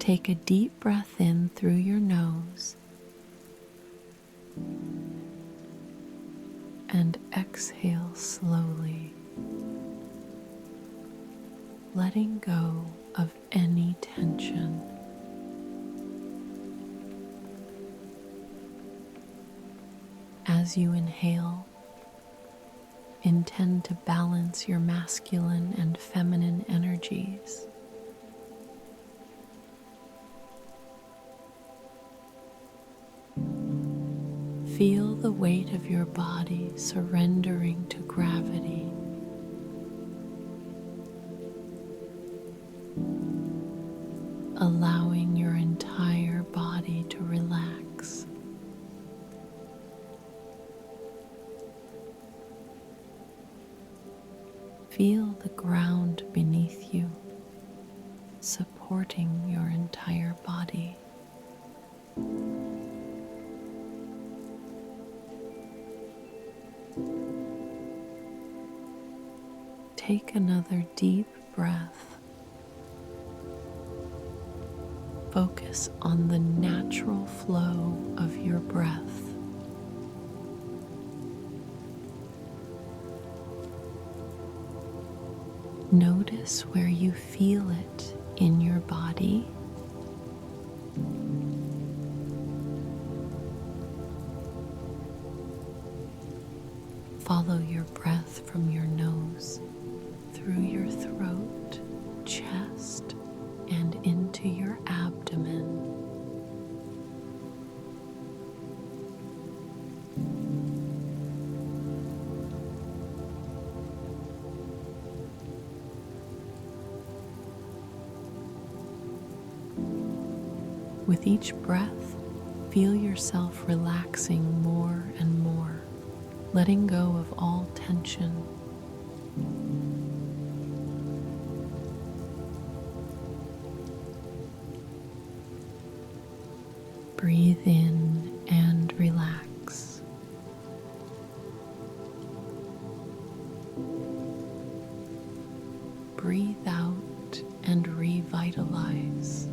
Take a deep breath in through your nose and exhale slowly, letting go of any tension. As you inhale, intend to balance your masculine and feminine energies. Feel the weight of your body surrendering to gravity. Allowing your entire body to relax. Feel the ground beneath you, supporting your entire body. Take another deep breath. Focus on the natural flow of your breath. Notice where you feel it in your body. Follow your breath from your nose, through your throat, chest, and into your abdomen. With each breath, feel yourself relaxing more and more, letting go of all tension. Breathe in and relax. Breathe out and revitalize.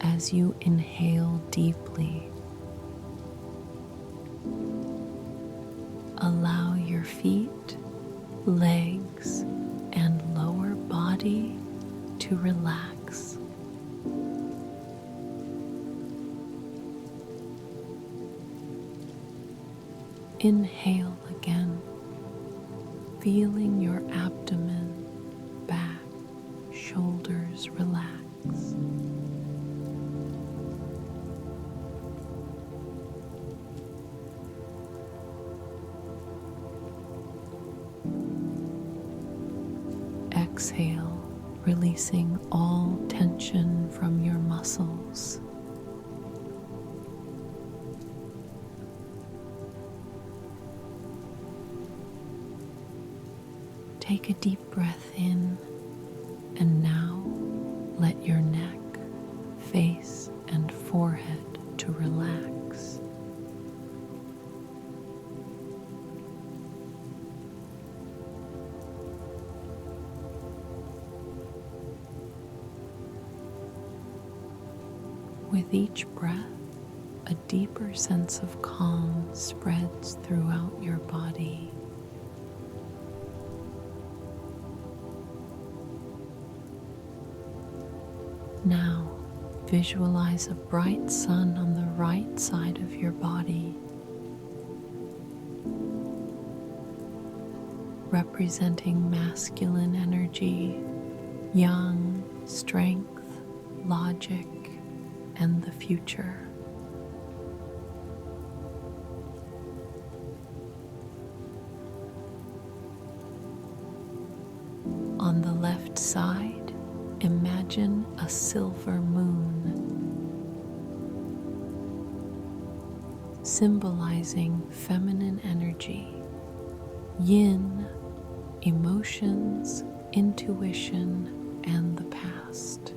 As you inhale deeply, allow your feet, legs, and lower body to relax. Inhale again, feeling your abdomen, back, shoulders relax. Exhale, releasing all tension from your muscles. Take a deep breath in, and now let your neck, face, and forehead to relax. With each breath, a deeper sense of calm spreads throughout your body. Now, visualize a bright sun on the right side of your body, representing masculine energy, yang, strength, logic, and the future. On the left side, imagine a silver moon, symbolizing feminine energy, yin, emotions, intuition, and the past.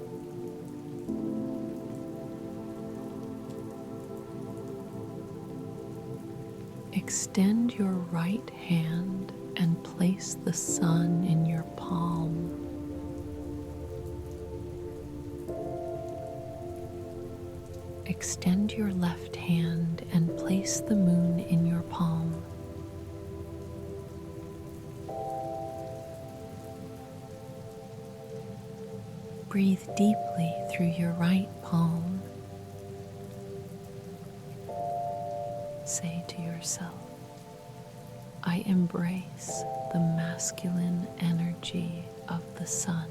Extend your right hand and place the sun in your palm. Extend your left hand and place the moon in your palm. Breathe deeply through your right palm. Say to yourself, I embrace the masculine energy of the sun.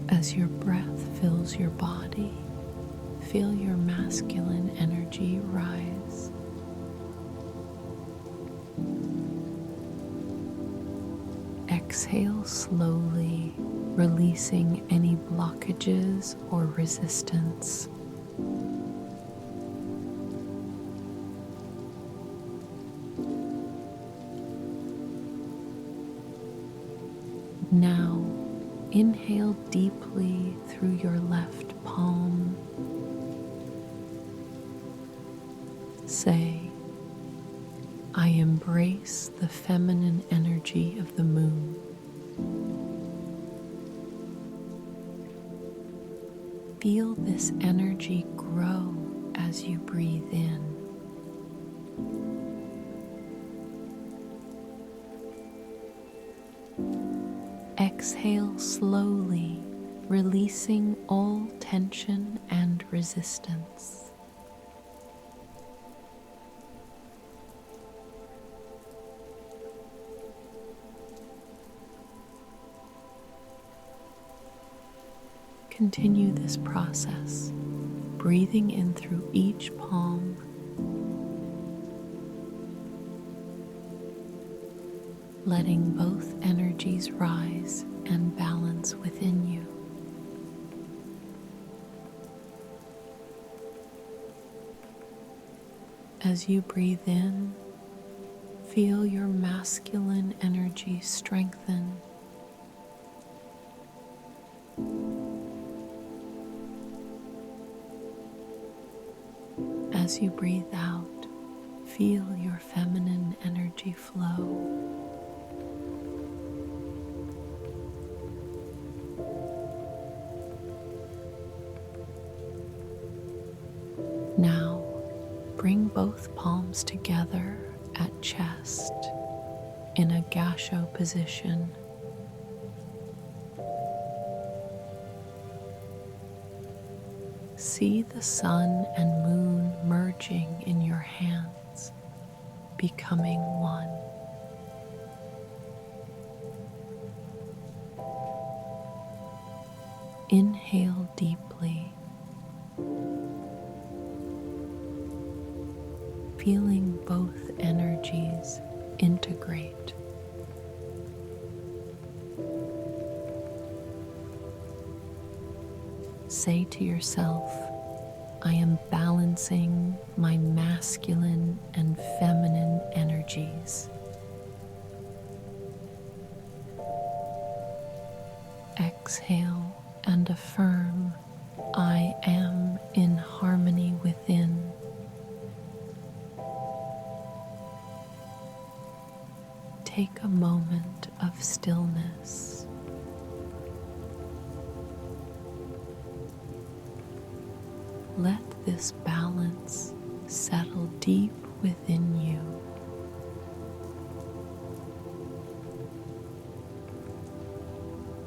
As your breath fills your body, feel your masculine energy rise. Exhale slowly, releasing any blockages or resistance. Now, inhale deeply through your left palm. Say, I embrace the feminine energy of the moon. Feel this energy grow as you breathe in. Exhale slowly, releasing all tension and resistance. Continue this process, breathing in through each palm, letting both energies rise and balance within you. As you breathe in, feel your masculine energy strengthen. As you breathe out, feel your feminine energy flow. Now, bring both palms together at chest in a gasho position. See the sun and moon merging in your hands, becoming one. Inhale deeply, feeling both energies integrate. Say to yourself, I am balancing my masculine and feminine energies. Exhale and affirm, I am in harmony within. Take a moment of stillness. Let this balance settle deep within you.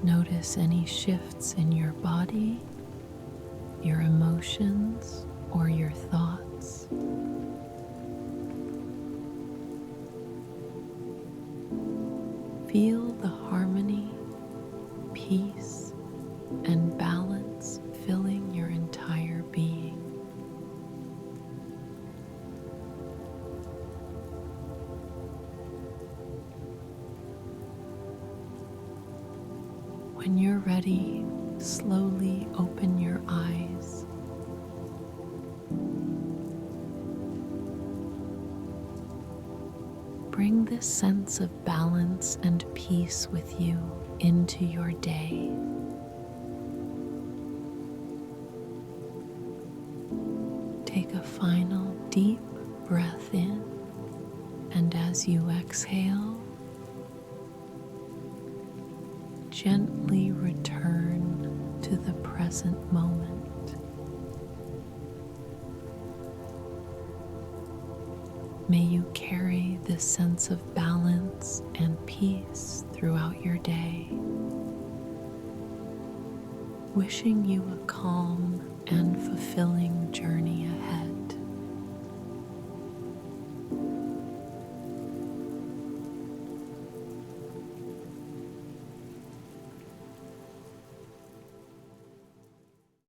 Notice any shifts in your body, your emotions, or your thoughts. Feel the harmony, peace, and balance filling your entire being. When you're ready, slowly open your eyes. Bring this sense of balance and peace with you into your day. Take a final deep breath in, and as you exhale, gently return to the present moment. May you carry this sense of balance and peace throughout your day. Wishing you a calm and fulfilling